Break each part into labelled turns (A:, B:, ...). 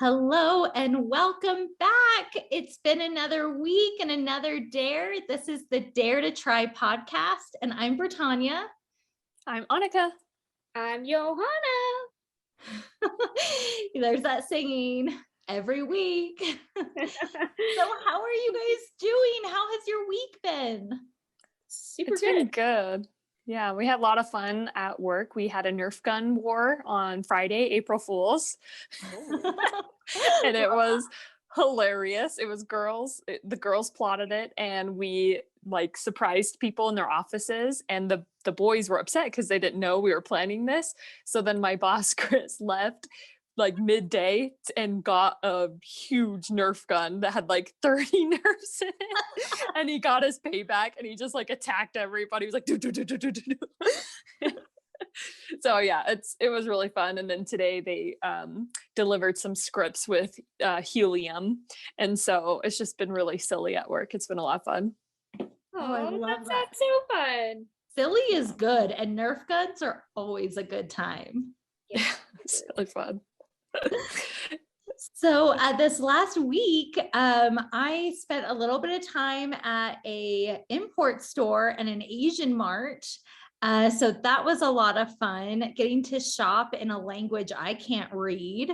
A: Hello and welcome back. It's been another week and another dare. This is the Dare to Try podcast, and I'm Bretagne.
B: I'm Anike.
C: I'm Johanna.
A: There's that singing every week. So how are you guys doing? How has your week been?
C: Super
B: It's
C: good.
B: been good. Yeah, we had a lot of fun at work. We had a Nerf gun war on Friday, April Fools. And it was hilarious. It was the girls plotted it, and we surprised people in their offices, and the boys were upset because they didn't know we were planning this. So then my boss Chris left midday and got a huge Nerf gun that had 30 Nerfs in it, and he got his payback, and he just attacked everybody. He was like do do do do do do. So yeah, it was really fun. And then today they delivered some scripts with helium, and so it's just been really silly at work. It's been a lot of fun.
A: I love
C: that.
A: that.
C: Sounds so fun.
A: Silly is good, and Nerf guns are always a good time.
C: Yeah,
B: it's really fun.
A: So this last week, I spent a little bit of time at a import store and an Asian mart. So that was a lot of fun, getting to shop in a language I can't read.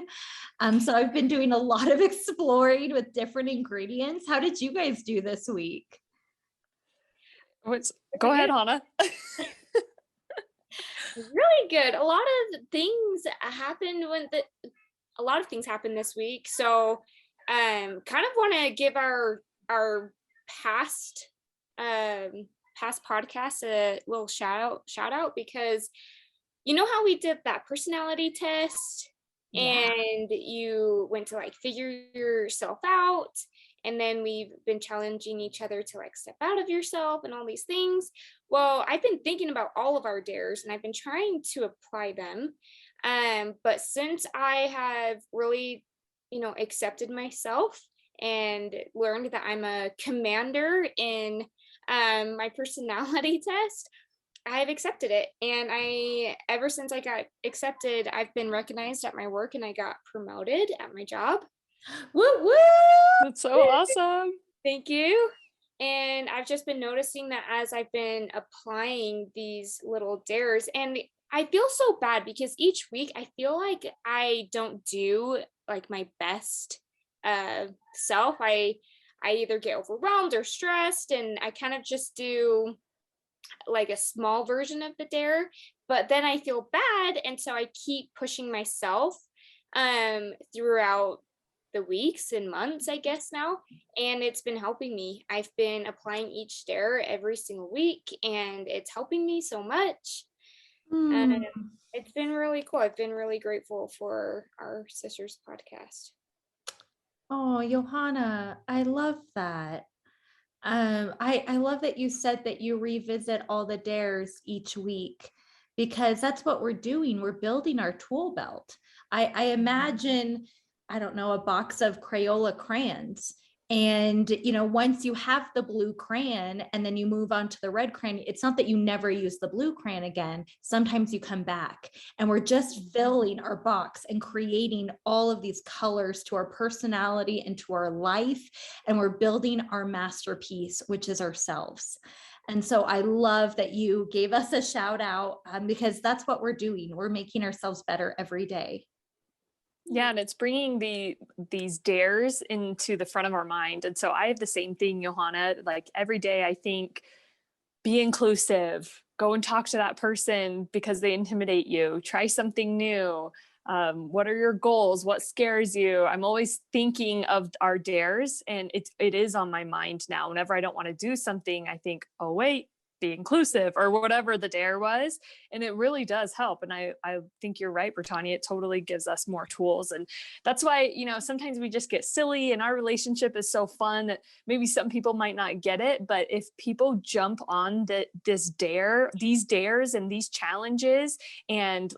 A: So I've been doing a lot of exploring with different ingredients. How did you guys do this week?
B: Go ahead, Hannah.
C: Really good. A lot of things happened this week. So kind of want to give our past podcast a little shout out because you know how we did that personality test, and you went to figure yourself out, and then we've been challenging each other to step out of yourself and all these things. Well, I've been thinking about all of our dares, and I've been trying to apply them. But since I have really, accepted myself and learned that I'm a commander in my personality test, I've accepted it. And ever since I got accepted, I've been recognized at my work, and I got promoted at my job.
A: Woo woo!
B: That's so awesome.
C: Thank you. And I've just been noticing that as I've been applying these little dares, and I feel so bad because each week I feel like I don't do my best self. I either get overwhelmed or stressed, and I kind of just do a small version of the dare, but then I feel bad, and so I keep pushing myself throughout the weeks and months, I guess now, and it's been helping me. I've been applying each dare every single week, and it's helping me so much. And it's been really cool. I've been really grateful for our sisters podcast.
A: Oh, Johanna, I love that. I love that you said that you revisit all the dares each week, because that's what we're doing. We're building our tool belt. I imagine, I don't know, a box of Crayola crayons. And, once you have the blue crayon and then you move on to the red crayon, it's not that you never use the blue crayon again. Sometimes you come back, and we're just filling our box and creating all of these colors to our personality and to our life. And we're building our masterpiece, which is ourselves. And so I love that you gave us a shout out, because that's what we're doing. We're making ourselves better every day.
B: Yeah, and it's bringing these dares into the front of our mind. And so I have the same thing, Johanna. Every day I think, be inclusive, go and talk to that person because they intimidate you, try something new. What are your goals? What scares you? I'm always thinking of our dares, and it is on my mind now. Whenever I don't want to do something, I think, oh, wait, be inclusive, or whatever the dare was. And it really does help. And I think you're right, Bretagne. It totally gives us more tools. And that's why, sometimes we just get silly, and our relationship is so fun that maybe some people might not get it. But if people jump on these dares and these challenges, and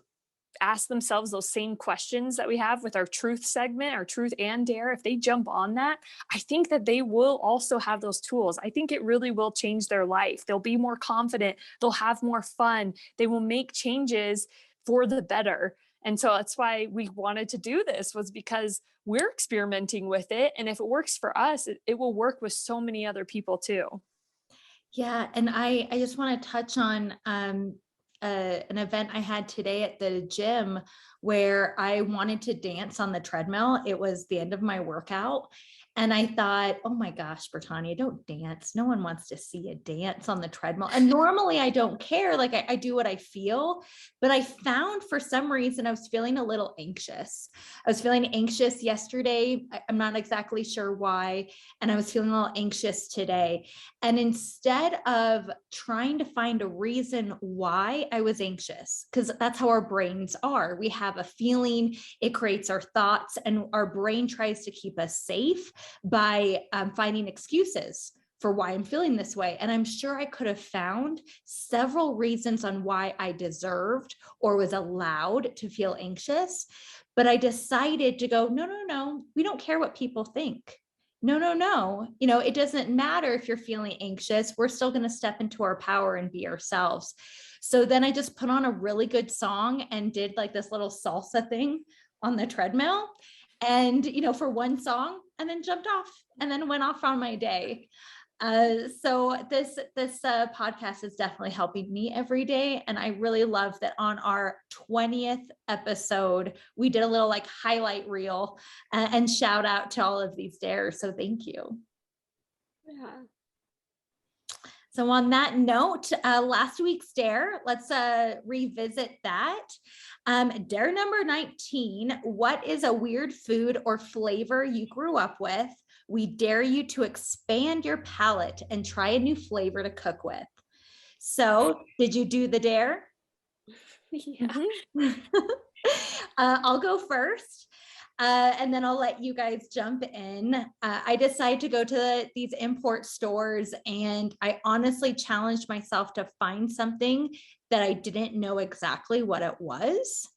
B: ask themselves those same questions that we have with our truth segment, our truth and dare, if they jump on that, I think that they will also have those tools. I think it really will change their life. They'll be more confident. They'll have more fun. They will make changes for the better. And so that's why we wanted to do this, was because we're experimenting with it. And if it works for us, it will work with so many other people too.
A: Yeah, and I just want to touch on an event I had today at the gym where I wanted to dance on the treadmill. It was the end of my workout. And I thought, oh my gosh, Britannia, don't dance. No one wants to see you dance on the treadmill. And normally I don't care. Like I do what I feel. But I found for some reason I was feeling a little anxious. I was feeling anxious yesterday. I'm not exactly sure why. And I was feeling a little anxious today. And instead of trying to find a reason why I was anxious, because that's how our brains are, we have a feeling, it creates our thoughts, and our brain tries to keep us safe by finding excuses for why I'm feeling this way. And I'm sure I could have found several reasons on why I deserved or was allowed to feel anxious. But I decided to go, no, we don't care what people think. No. It doesn't matter if you're feeling anxious. We're still going to step into our power and be ourselves. So then I just put on a really good song and did like this little salsa thing on the treadmill. And, for one song, and then jumped off and then went off on my day. So this podcast is definitely helping me every day. And I really love that on our 20th episode, we did a little like highlight reel and shout out to all of these dares. So thank you.
C: Yeah.
A: So on that note, last week's dare, let's revisit that. Dare number 19, what is a weird food or flavor you grew up with? We dare you to expand your palate and try a new flavor to cook with. So did you do the dare?
C: Yeah.
A: I'll go first. And then I'll let you guys jump in. I decided to go to these import stores, and I honestly challenged myself to find something that I didn't know exactly what it was.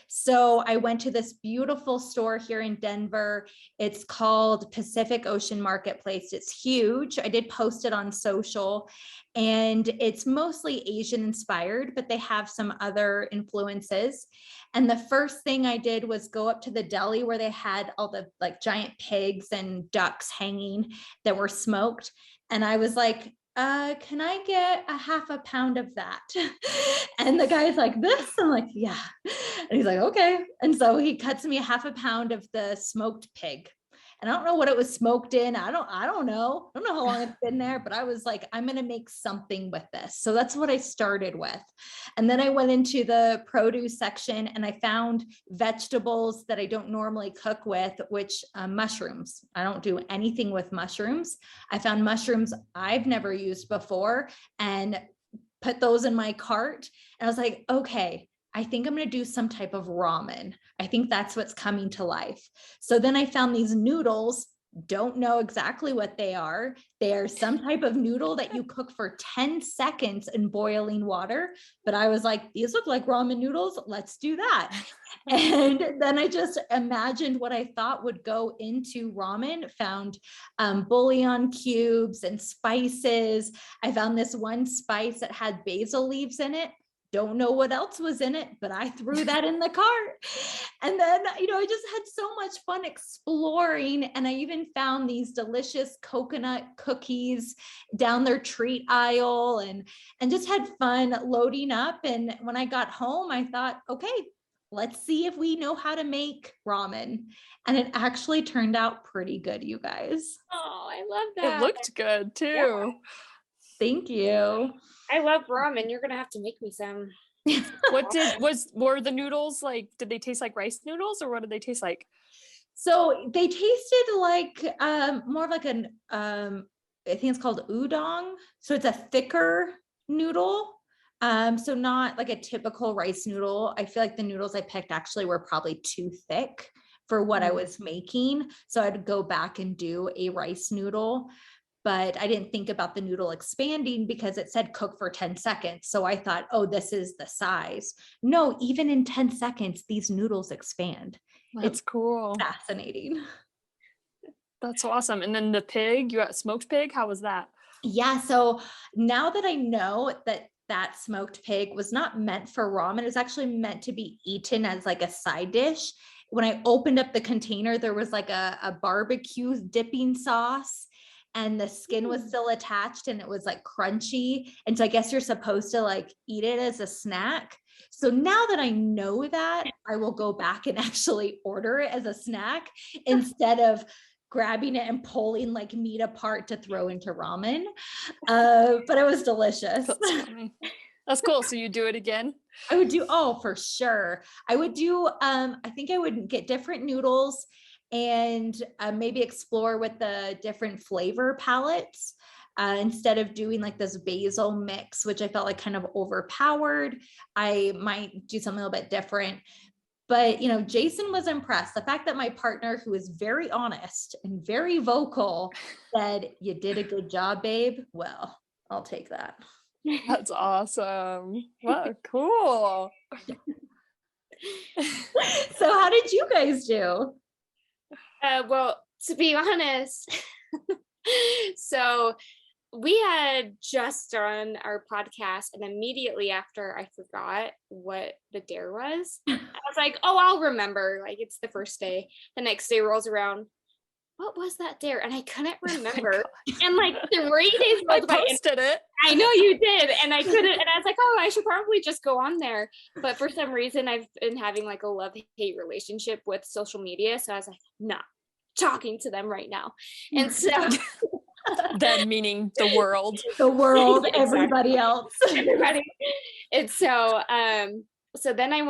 A: So I went to this beautiful store here in Denver. It's called Pacific Ocean Marketplace. It's huge. I did post it on social, and it's mostly Asian inspired, but they have some other influences. And the first thing I did was go up to the deli where they had all the like giant pigs and ducks hanging that were smoked. And I was like, can I get a half a pound of that? And the guy's like, this? I'm like, yeah. And he's like, okay. And so he cuts me a half a pound of the smoked pig. And I don't know what it was smoked in. I don't know. I don't know how long it's been there, but I was like, I'm going to make something with this. So that's what I started with. And then I went into the produce section and I found vegetables that I don't normally cook with, which mushrooms. I don't do anything with mushrooms. I found mushrooms I've never used before and put those in my cart. And I was like, okay, I think I'm going to do some type of ramen. I think that's what's coming to life. So then I found these noodles, don't know exactly what they are. They are some type of noodle that you cook for 10 seconds in boiling water. But I was like, these look like ramen noodles. Let's do that. And then I just imagined what I thought would go into ramen, found bouillon cubes and spices. I found this one spice that had basil leaves in it. Don't know what else was in it, but I threw that in the cart. And then, I just had so much fun exploring. And I even found these delicious coconut cookies down their treat aisle and just had fun loading up. And when I got home, I thought, okay, let's see if we know how to make ramen. And it actually turned out pretty good, you guys.
C: Oh, I love that.
B: It looked good too.
C: Yeah.
A: Thank you.
C: I love ramen. You're gonna have to make me some.
B: Were the noodles like, did they taste like rice noodles or what did they taste like?
A: So they tasted like more of like an I think it's called udon. So it's a thicker noodle. So not like a typical rice noodle. I feel like the noodles I picked actually were probably too thick for what I was making. So I'd go back and do a rice noodle. But I didn't think about the noodle expanding because it said cook for 10 seconds. So I thought, oh, this is the size. No, even in 10 seconds, these noodles expand.
B: That's cool.
A: Fascinating.
B: That's awesome. And then the pig, you got smoked pig. How was that?
A: Yeah. So now that I know that that smoked pig was not meant for ramen. It was actually meant to be eaten as like a side dish. When I opened up the container, there was like a barbecue dipping sauce, and the skin was still attached and it was like crunchy. And so I guess you're supposed to like eat it as a snack. So now that I know that, I will go back and actually order it as a snack instead of grabbing it and pulling like meat apart to throw into ramen. But it was delicious.
B: That's funny. That's cool. So you do it again?
A: I would do, oh, for sure. I would do, I think I would get different noodles and maybe explore with the different flavor palettes. Instead of doing like this basil mix, which I felt like kind of overpowered, I might do something a little bit different. But, you know, Jason was impressed. The fact that my partner, who is very honest and very vocal, said, "You did a good job, babe." Well, I'll take that.
B: That's awesome. Wow, cool.
A: So how did you guys do?
C: Well, to be honest, so we had just done our podcast, and immediately after I forgot what the dare was. I was like, oh, I'll remember. Like, it's the first day. The next day rolls around. What was that dare? And I couldn't remember. And like 3 days
B: I
C: rolled by.
B: posted it.
C: I know you did. And I couldn't. And I was like, oh, I should probably just go on there. But for some reason, I've been having like a love-hate relationship with social media. So I was like, nah, talking to them right now. And so
B: Them meaning the world.
A: The world,
C: Exactly.
A: everybody else.
C: Everybody. And so then I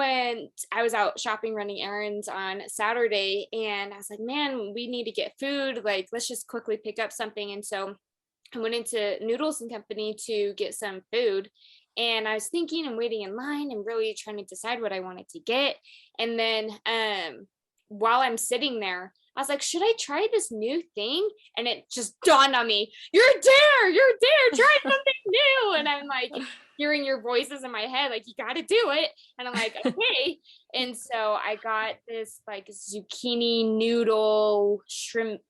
C: was out shopping, running errands on Saturday, and I was like, man, we need to get food. Like, let's just quickly pick up something. And so I went into Noodles and Company to get some food. And I was thinking and waiting in line and really trying to decide what I wanted to get. And then while I'm sitting there, I was like, should I try this new thing? And it just dawned on me, you're a dare, try something new. And I'm like hearing your voices in my head, like, you got to do it. And I'm like, okay. And so I got this like zucchini noodle shrimp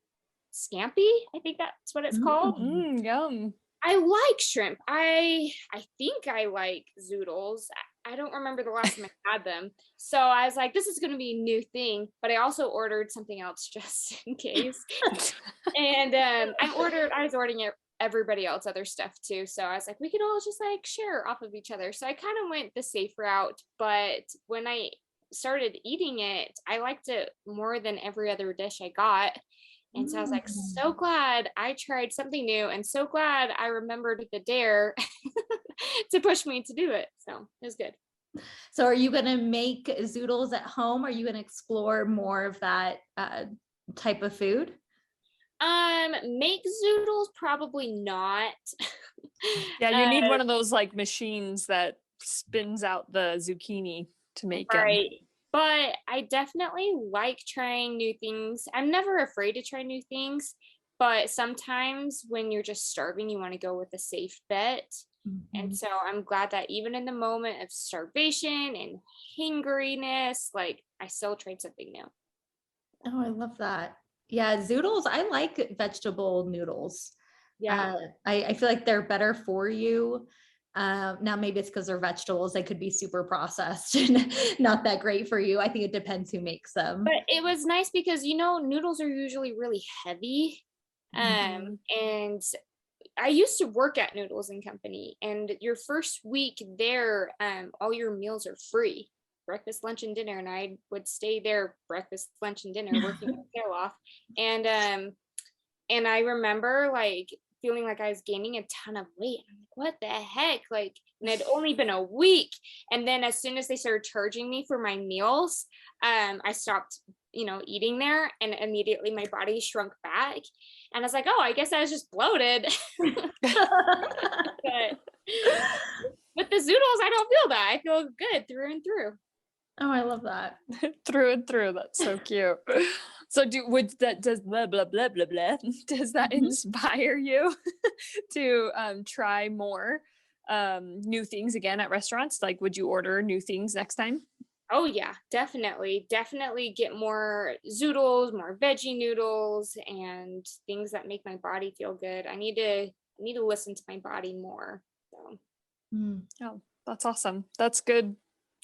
C: scampi. I think that's what it's called.
B: Yum.
C: I like shrimp. I think I like zoodles. I don't remember the last time I had them. So I was like, this is going to be a new thing. But I also ordered something else just in case. And I was ordering everybody else other stuff too. So I was like, we could all just like share off of each other. So I kind of went the safe route. But when I started eating it, I liked it more than every other dish I got. And so I was like, so glad I tried something new, and so glad I remembered the dare to push me to do it. So it was good.
A: So are you going to make zoodles at home? Are you going to explore more of that type of food?
C: Make zoodles? Probably not.
B: Yeah, you need one of those like machines that spins out the zucchini to make them.
C: Right. But I definitely like trying new things. I'm never afraid to try new things, but sometimes when you're just starving, you want to go with a safe bet. Mm-hmm. And so I'm glad that even in the moment of starvation and hangriness, like I still tried something new.
A: Oh, I love that. Yeah, zoodles. I like vegetable noodles.
C: Yeah.
A: I feel like they're better for you. Now maybe it's because they're vegetables. They could be super processed and not that great for you. I think it depends who makes them.
C: But it was nice because, noodles are usually really heavy. And I used to work at Noodles and Company, and your first week there, all your meals are free, breakfast, lunch, and dinner. And I would stay there breakfast, lunch, and dinner, working my tail off. And I remember like feeling like I was gaining a ton of weight. I'm like, what the heck? Like, and it had only been a week. And then as soon as they started charging me for my meals, I stopped, eating there, and immediately my body shrunk back. And I was like, oh, I guess I was just bloated. But with the zoodles, I don't feel that. I feel good through and through.
A: Oh, I love that.
B: Through and through. That's so cute. So does blah blah blah blah blah, does that inspire you to try more new things again at restaurants? Like, would you order new things next time?
C: Oh yeah, definitely get more zoodles, more veggie noodles, and things that make my body feel good. I need to listen to my body more. So
A: Mm.
B: Oh, that's awesome. That's good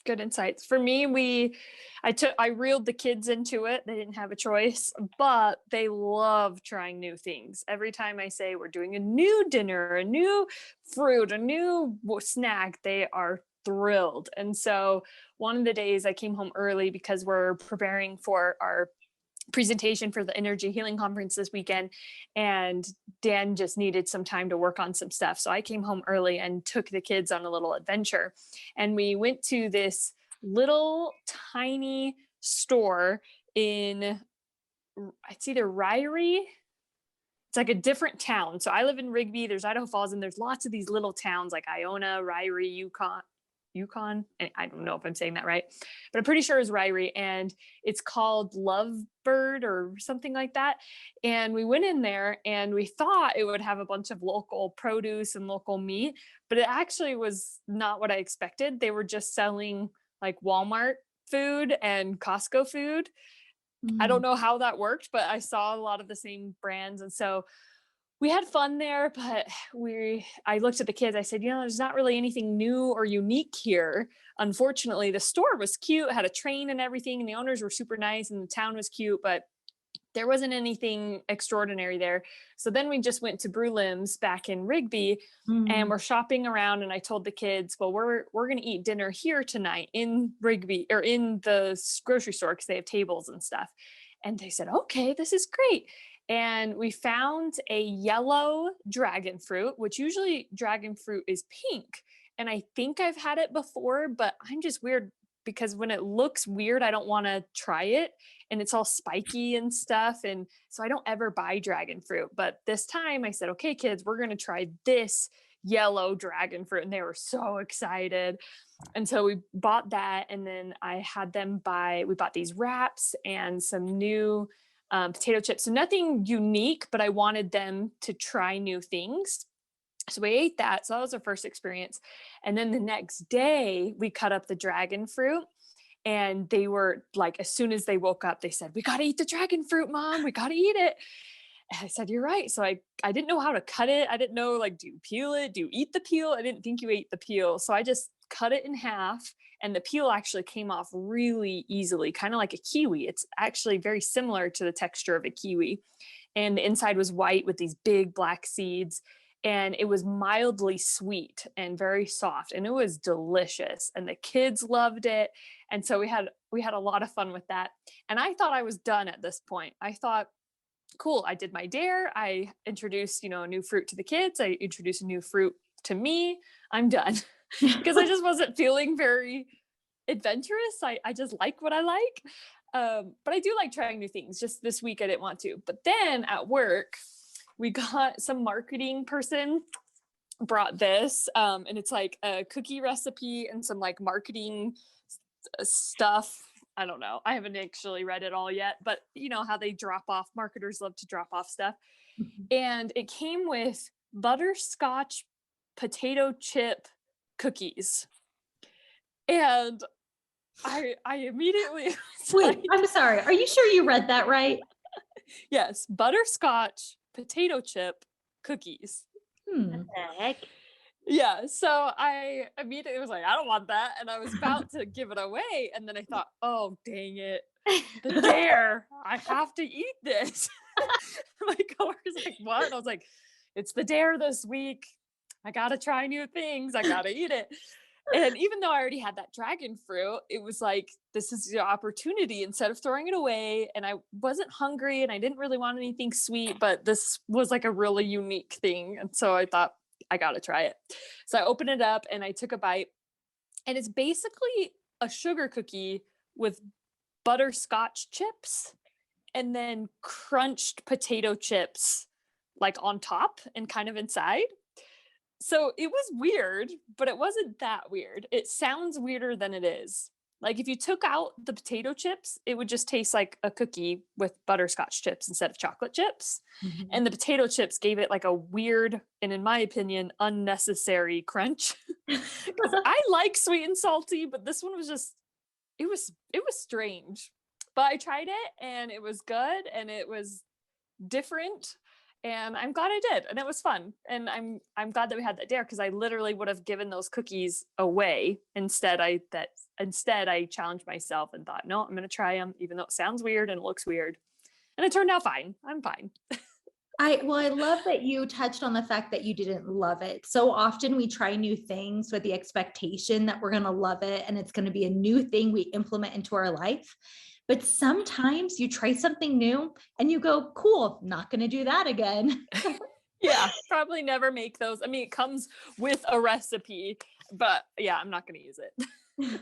B: insights. For me, I reeled the kids into it. They didn't have a choice, but they love trying new things. Every time I say we're doing a new dinner, a new fruit, a new snack, they are thrilled. And so one of the days I came home early because we're preparing for our presentation for the energy healing conference this weekend, and Dan just needed some time to work on some stuff, so I came home early and took the kids on a little adventure, and we went to this little tiny store in, it's either Ryrie, it's like a different town. So I live in Rigby, there's Idaho Falls, and there's lots of these little towns like Iona, Ryrie, Yukon. And I don't know if I'm saying that right, but I'm pretty sure it's Ryrie, and it's called Lovebird or something like that. And we went in there and we thought it would have a bunch of local produce and local meat, but it actually was not what I expected. They were just selling like Walmart food and Costco food. I don't
A: Mm.
B: know how that worked, but I saw a lot of the same brands. And so we had fun there, but I looked at the kids. I said, there's not really anything new or unique here. Unfortunately, the store was cute, had a train and everything, and the owners were super nice, and the town was cute, but there wasn't anything extraordinary there. So then we just went to Brulim's back in Rigby, and
A: Mm.
B: we're shopping around. And I told the kids, well, we're going to eat dinner here tonight in Rigby, or in the grocery store, because they have tables and stuff. And they said, okay, this is great. And we found a yellow dragon fruit, which usually dragon fruit is pink. And I think I've had it before, but I'm just weird because when it looks weird, I don't want to try it. And it's all spiky and stuff. And so I don't ever buy dragon fruit. But this time I said, okay, kids, we're going to try this yellow dragon fruit. And they were so excited. And so we bought that. And then we bought these wraps and some new potato chips. So nothing unique, but I wanted them to try new things. So we ate that. So that was our first experience. And then the next day we cut up the dragon fruit, and they were like, as soon as they woke up, they said, we got to eat the dragon fruit, Mom, we got to eat it. And I said, you're right. So I didn't know how to cut it. I didn't know, like, do you peel it? Do you eat the peel? I didn't think you ate the peel. So I just cut it in half, and the peel actually came off really easily, kind of like a kiwi. It's actually very similar to the texture of a kiwi. And the inside was white with these big black seeds. And it was mildly sweet and very soft, and it was delicious. And the kids loved it. And so we had a lot of fun with that. And I thought I was done at this point. I thought, cool, I did my dare. I introduced, a new fruit to the kids. I introduced a new fruit to me. I'm done. Because I just wasn't feeling very adventurous. I just like what I like. But I do like trying new things. Just this week, I didn't want to. But then at work, we got some marketing person brought this, and it's like a cookie recipe and some like marketing stuff. I don't know. I haven't actually read it all yet, but you know how they marketers love to drop off stuff. And it came with butterscotch potato chip cookies. And I immediately was
A: Wait,
B: like,
A: I'm sorry. Are you sure you read that right?
B: yes, butterscotch potato chip cookies.
A: Hmm.
C: Heck.
B: Yeah, so I immediately was like, I don't want that. And I was about to give it away. And then I thought, oh, dang it. The dare. I have to eat this. My coworker's like, what? And I was like, it's the dare this week. I got to try new things. I got to eat it. And even though I already had that dragon fruit, it was like, this is the opportunity instead of throwing it away. And I wasn't hungry and I didn't really want anything sweet, but this was like a really unique thing. And so I thought, I got to try it. So I opened it up and I took a bite, and it's basically a sugar cookie with butterscotch chips and then crunched potato chips like on top and kind of inside. So it was weird, but it wasn't that weird. It sounds weirder than it is. Like if you took out the potato chips, it would just taste like a cookie with butterscotch chips instead of chocolate chips.
A: Mhm.
B: And the potato chips gave it like a weird, and in my opinion, unnecessary crunch. Because I like sweet and salty, but this one was just, it was strange. But I tried it and it was good and it was different. And I'm glad I did, and it was fun. And I'm glad that we had that dare, because I literally would have given those cookies away. Instead, I challenged myself and thought, no, I'm going to try them, even though it sounds weird and it looks weird. And it turned out fine. I'm fine.
A: I love that you touched on the fact that you didn't love it. So often we try new things with the expectation that we're going to love it and it's going to be a new thing we implement into our life. But sometimes you try something new and you go, cool, not going to do that again.
B: Yeah, probably never make those. I mean, it comes with a recipe, but yeah, I'm not going to use it.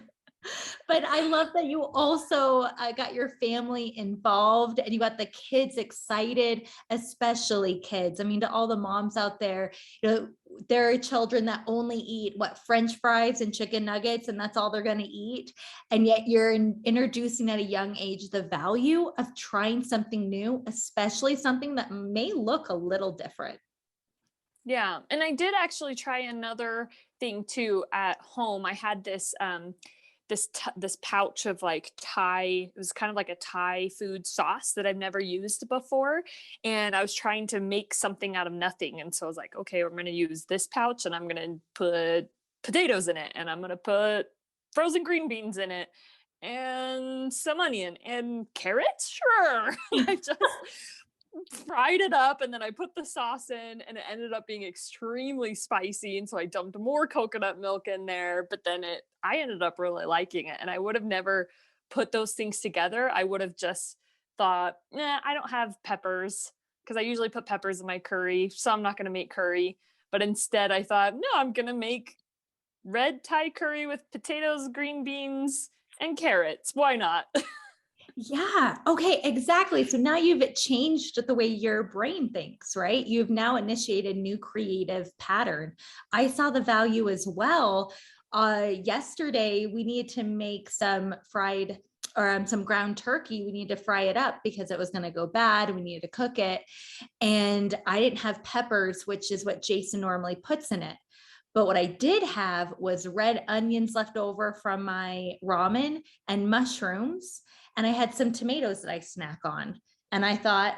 A: But I love that you also got your family involved and you got the kids excited, especially kids. I mean, to all the moms out there, there are children that only eat French fries and chicken nuggets, and that's all they're going to eat. And yet you're introducing at a young age the value of trying something new, especially something that may look a little different.
B: Yeah. And I did actually try another thing too at home. I had this this pouch of like Thai, it was kind of like a Thai food sauce that I've never used before. And I was trying to make something out of nothing. And so I was like, okay, I'm going to use this pouch and I'm going to put potatoes in it, and I'm going to put frozen green beans in it, and some onion and carrots. Sure. I just fried it up, and then I put the sauce in, and it ended up being extremely spicy. And so I dumped more coconut milk in there, but then I ended up really liking it. And I would have never put those things together. I would have just thought, I don't have peppers, because I usually put peppers in my curry, so I'm not going to make curry. But instead I thought, no, I'm going to make red Thai curry with potatoes, green beans, and carrots. Why not?
A: Yeah. Okay. Exactly. So now you've changed the way your brain thinks, right? You've now initiated a new creative pattern. I saw the value as well. Yesterday, we needed to make some fried or some ground turkey. We needed to fry it up because it was going to go bad. We needed to cook it. And I didn't have peppers, which is what Jason normally puts in it. But what I did have was red onions left over from my ramen and mushrooms. And I had some tomatoes that I snack on. And I thought,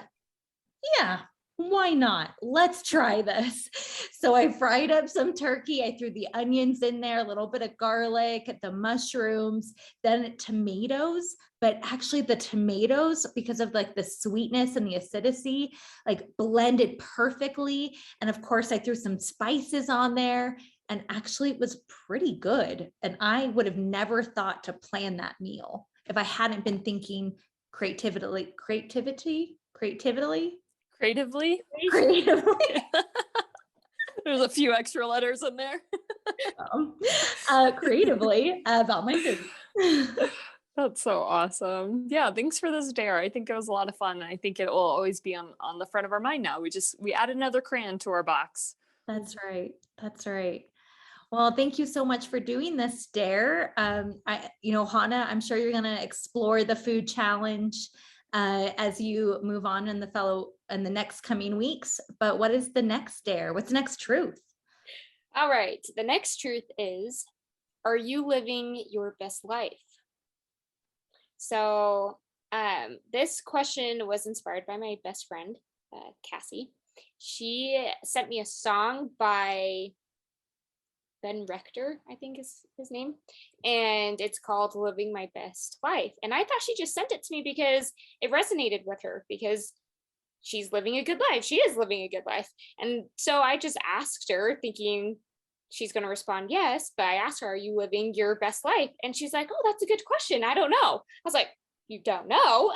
A: yeah, why not? Let's try this. So I fried up some turkey. I threw the onions in there, a little bit of garlic, the mushrooms, then tomatoes. But actually the tomatoes, because of like the sweetness and the acidity, like blended perfectly. And of course I threw some spices on there, and actually it was pretty good. And I would have never thought to plan that meal if I hadn't been thinking creatively.
B: Creatively. There's a few extra letters in there.
A: Creatively about my food.
B: That's so awesome. Yeah, thanks for this dare. I think it was a lot of fun. And I think it will always be on the front of our mind now. We add another crayon to our box.
A: That's right. That's right. Well, thank you so much for doing this dare. Hannah, I'm sure you're going to explore the food challenge as you move on in the next coming weeks. But what is the next dare? What's the next truth?
C: All right. The next truth is, are you living your best life? So this question was inspired by my best friend, Cassie. She sent me a song by Ben Rector, I think is his name. And it's called Living My Best Life. And I thought she just sent it to me because it resonated with her, because she's living a good life. She is living a good life. And so I just asked her, thinking she's going to respond yes. But I asked her, are you living your best life? And she's like, oh, that's a good question. I don't know. I was like, you don't know.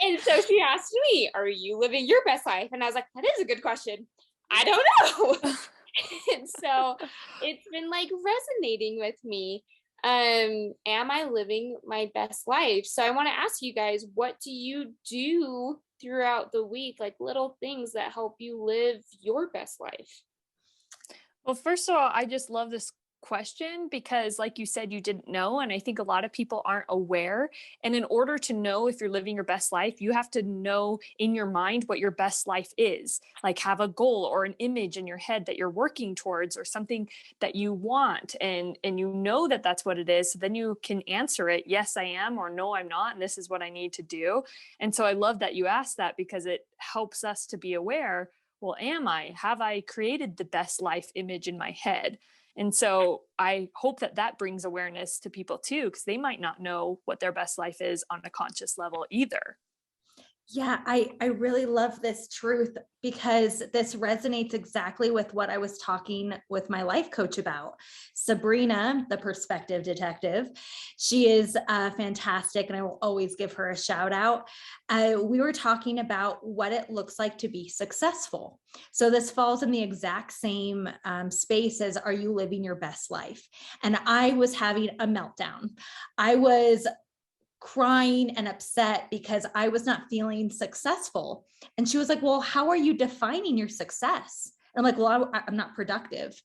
C: And so she asked me, are you living your best life? And I was like, that is a good question. I don't know. And so it's been like resonating with me. Am I living my best life? So I want to ask you guys, what do you do throughout the week, like little things that help you live your best life?
B: Well, first of all, I just love this question because, like you said, you didn't know. And I think a lot of people aren't aware. And in order to know if you're living your best life, you have to know in your mind what your best life is. Like have a goal or an image in your head that you're working towards or something that you want. And you know that that's what it is. So then you can answer it, yes, I am, or no, I'm not. And this is what I need to do. And so I love that you asked that because it helps us to be aware. Well, am I? Have I created the best life image in my head? And so I hope that that brings awareness to people too, because they might not know what their best life is on a conscious level either.
A: Yeah, I really love this truth because this resonates exactly with what I was talking with my life coach about. Sabrina, the perspective detective, she is fantastic, and I will always give her a shout out. We were talking about what it looks like to be successful. So this falls in the exact same space as, are you living your best life? And I was having a meltdown. I was crying and upset because I was not feeling successful. And she was like, well, how are you defining your success? And I'm like, well, I'm not productive.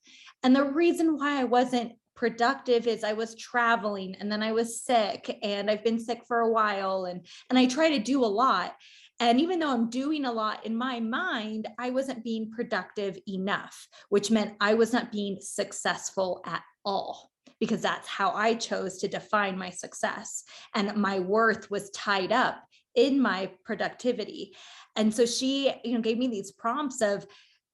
A: And the reason why I wasn't productive is I was traveling and then I was sick and I've been sick for a while and I try to do a lot. And even though I'm doing a lot in my mind, I wasn't being productive enough, which meant I was not being successful at all, because that's how I chose to define my success. And my worth was tied up in my productivity. And so she, gave me these prompts of,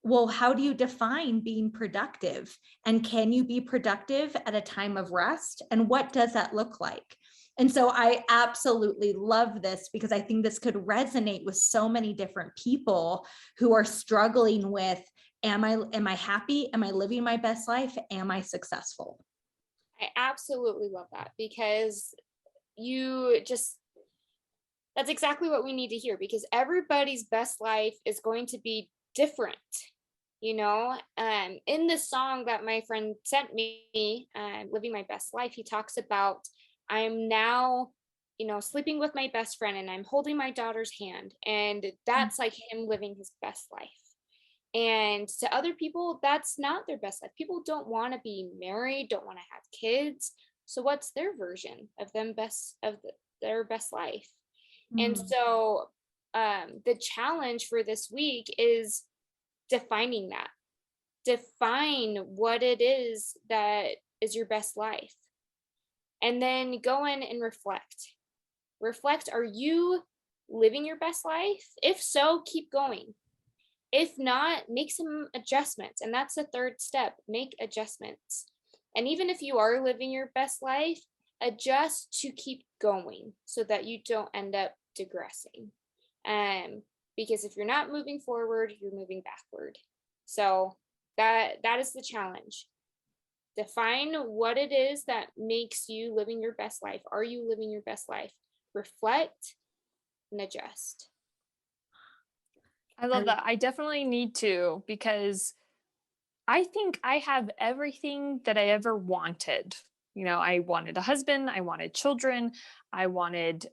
A: well, how do you define being productive? And can you be productive at a time of rest? And what does that look like? And so I absolutely love this because I think this could resonate with so many different people who are struggling with, am I happy? Am I living my best life? Am I successful?
C: I absolutely love that because you just, that's exactly what we need to hear, because everybody's best life is going to be different. In the song that my friend sent me, Living My Best Life, he talks about, I'm now, sleeping with my best friend and I'm holding my daughter's hand. And that's like him living his best life. And to other people, that's not their best life. People don't want to be married, don't want to have kids. So what's their version of their best life? And
A: Mm.
C: so the challenge for this week is defining that. Define what it is that is your best life. And then go in and reflect. Reflect, are you living your best life? If so, keep going. If not, make some adjustments. And that's the third step, make adjustments. And even if you are living your best life, adjust to keep going so that you don't end up digressing. Because if you're not moving forward, you're moving backward. So that is the challenge. Define what it is that makes you living your best life. Are you living your best life? Reflect and adjust.
B: I love that. I definitely need to, because I think I have everything that I ever wanted. I wanted a husband, I wanted children, I wanted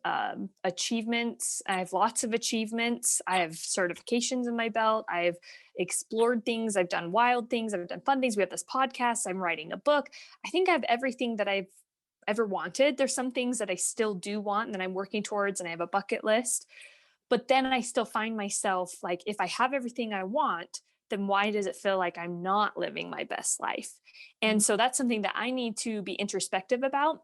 B: achievements. I have lots of achievements. I have certifications in my belt. I've explored things. I've done wild things. I've done fun things. We have this podcast. I'm writing a book. I think I have everything that I've ever wanted. There's some things that I still do want and that I'm working towards, and I have a bucket list. But then I still find myself like, if I have everything I want, then why does it feel like I'm not living my best life? And so that's something that I need to be introspective about,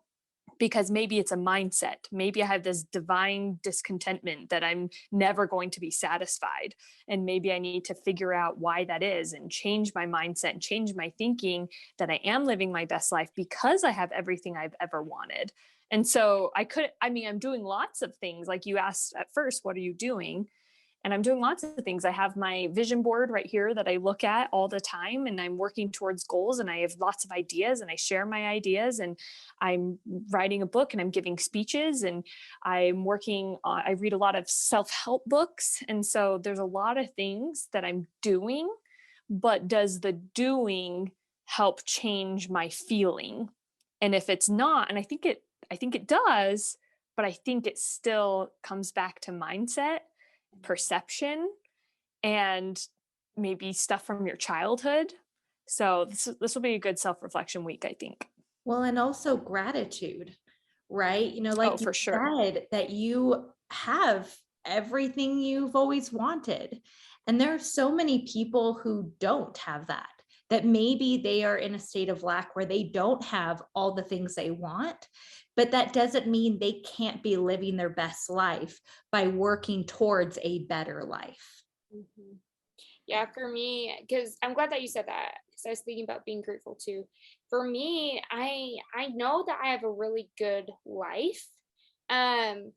B: because maybe it's a mindset. Maybe I have this divine discontentment that I'm never going to be satisfied. And maybe I need to figure out why that is and change my mindset and change my thinking that I am living my best life because I have everything I've ever wanted. And so I'm doing lots of things. Like you asked at first, what are you doing? And I'm doing lots of things. I have my vision board right here that I look at all the time, and I'm working towards goals, and I have lots of ideas, and I share my ideas, and I'm writing a book, and I'm giving speeches, and I read a lot of self-help books. And so there's a lot of things that I'm doing, but does the doing help change my feeling? And if it's not, and I think it does, but I think it still comes back to mindset, perception, and maybe stuff from your childhood So this will be a good self-reflection week, I think.
A: Well, and also gratitude, right? You know,
B: Oh,
A: like you
B: for sure.
A: said, that you have everything you've always wanted. And there are so many people who don't have that, that maybe they are in a state of lack where they don't have all the things they want, but that doesn't mean they can't be living their best life by working towards a better life.
C: Mhm. Yeah, for me, because I'm glad that you said that, because I was thinking about being grateful too. For me, I know that I have a really good life. Um,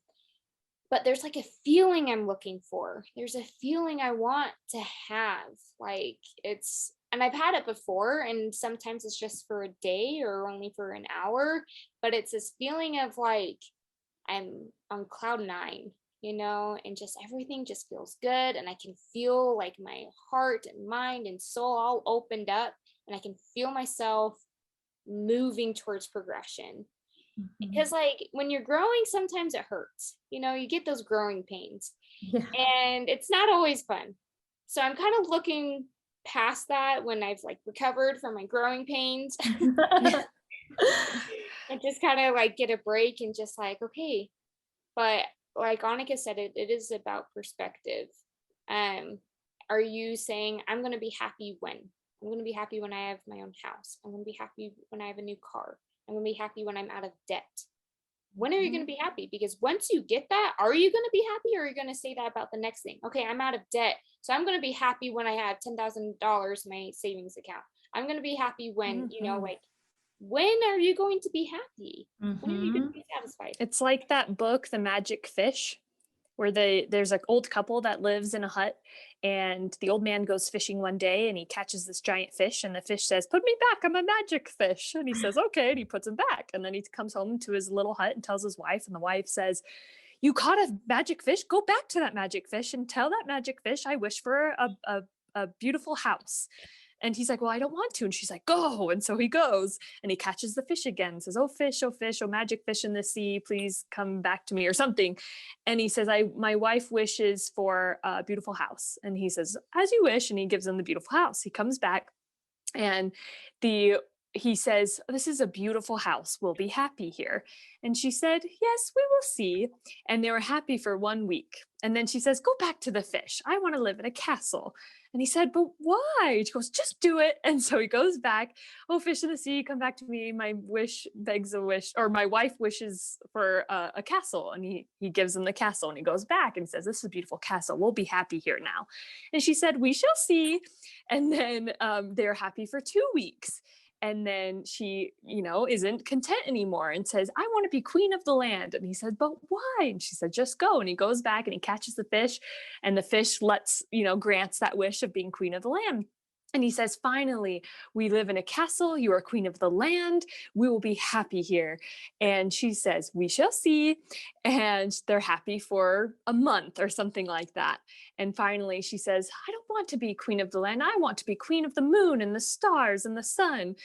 C: but there's like a feeling I'm looking for. There's a feeling I want to have. Like it's, and I've had it before, and sometimes it's just for a day or only for an hour, but it's this feeling of like I'm on cloud nine, and just everything just feels good. And I can feel like my heart and mind and soul all opened up, and I can feel myself moving towards progression.
A: Mhm.
C: Because like when you're growing, sometimes it hurts, you get those growing pains,
A: Yeah.
C: and it's not always fun. So I'm kind of looking past that when I've like recovered from my growing pains and just kind of like get a break and just like, okay. But like Annika said, it is about perspective. um are you saying I'm going to be happy when I'm going to be happy when I have my own house, I'm going to be happy when I have a new car, I'm going to be happy when I'm out of debt? When are you going to be happy? Because once you get that, are you going to be happy, or are you going to say that about the next thing? Okay, I'm out of debt, so I'm going to be happy when I have $10,000 in my savings account. I'm going to be happy when,
B: Mhm.
C: like, when are you going to be happy? When are you going to
A: Mhm.
C: be satisfied?
B: It's like that book, The Magic Fish, where there's an old couple that lives in a hut, and the old man goes fishing one day and he catches this giant fish, and the fish says, "Put me back, I'm a magic fish." And he says, "Okay," and he puts him back. And then he comes home to his little hut and tells his wife, and the wife says, "You caught a magic fish? Go back to that magic fish and tell that magic fish I wish for a beautiful house." And he's like, "Well, I don't want to." And she's like, "Go." And so he goes and he catches the fish again and says, "Oh, fish, oh, fish, oh, magic fish in the sea, please come back to me," or something. And he says, my wife wishes for a beautiful house." And he says, "As you wish." And he gives him the beautiful house. He comes back, and the he says, "This is a beautiful house. We'll be happy here." And she said, "Yes, we will see." And they were happy for 1 week. And then she says, "Go back to the fish. I want to live in a castle." And he said, "But why?" She goes, "Just do it." And so he goes back. "Oh, fish in the sea, come back to me. My wish begs a wish, or my wife wishes for a castle." And he gives him the castle, and he goes back and says, "This is a beautiful castle. We'll be happy here now." And she said, "We shall see." And then they're happy for 2 weeks. And then she, isn't content anymore and says, "I want to be queen of the land." And he said, "But why?" And she said, "Just go." And he goes back and he catches the fish, and the fish grants that wish of being queen of the land. And he says, "Finally, we live in a castle. You are queen of the land. We will be happy here." And she says, "We shall see." And they're happy for a month or something like that. And finally, she says, "I don't want to be queen of the land. I want to be queen of the moon and the stars and the sun."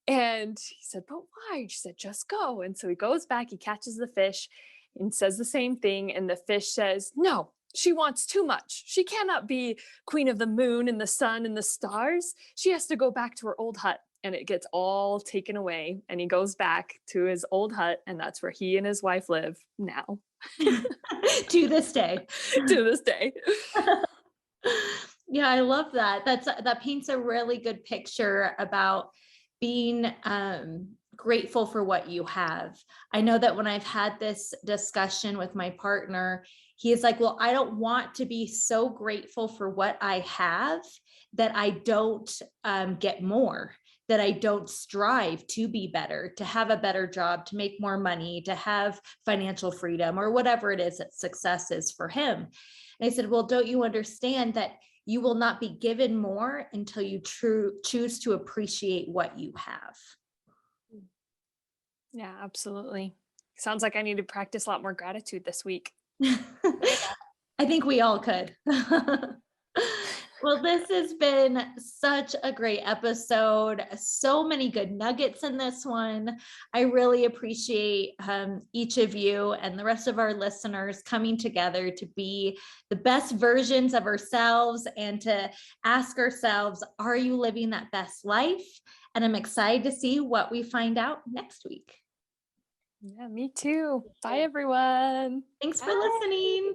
B: And he said, "But why?" She said, "Just go." And so he goes back, he catches the fish and says the same thing. And the fish says, "No, she wants too much. She cannot be queen of the moon and the sun and the stars. She has to go back to her old hut." And it gets all taken away. And he goes back to his old hut. And that's where he and his wife live now.
A: To this day.
B: To this day.
A: Yeah, I love that. That paints a really good picture about being grateful for what you have. I know that when I've had this discussion with my partner, he is like, "Well, I don't want to be so grateful for what I have that I don't get more, that I don't strive to be better, to have a better job, to make more money, to have financial freedom," or whatever it is that success is for him. And I said, "Well, don't you understand that you will not be given more until you choose to appreciate what you have?"
B: Yeah, absolutely. Sounds like I need to practice a lot more gratitude this week.
C: Yeah.
A: I think we all could. Well, this has been such a great episode. So many good nuggets in this one. I really appreciate each of you and the rest of our listeners coming together to be the best versions of ourselves and to ask ourselves, are you living that best life? And I'm excited to see what we find out next week.
B: Yeah, me too. Bye, everyone.
A: Thanks for
C: Bye.
A: listening.